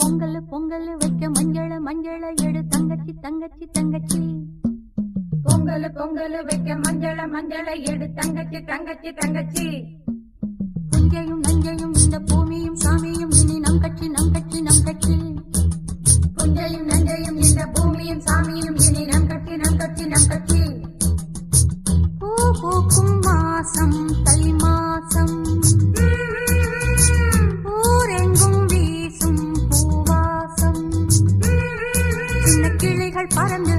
பொங்கல் பொங்கல் வைக்க மஞ்சள மஞ்சள எடு தங்கச்சி தங்கச்சி தங்கச்சி. பொங்கல் பொங்கல் வைக்க மஞ்சள மஞ்சள எடு தங்கச்சி தங்கச்சி தங்கச்சி. புஞ்சையும் நஞ்சையும் இந்த பூமியும் சாமியும் இனி நம் கட்சி நம் கட்சி நம் கட்சி. புஞ்சையும் நஞ்சையும் இந்த பூமியும் சாமியும் இனி நம் கட்சி நம் கட்சி நம் கட்சி. பூ பூக்கும் மாசம் தை மாசம், ஊரெங்கும் வீசும் பூவாசம். சின்ன கிளிகள் பறந்து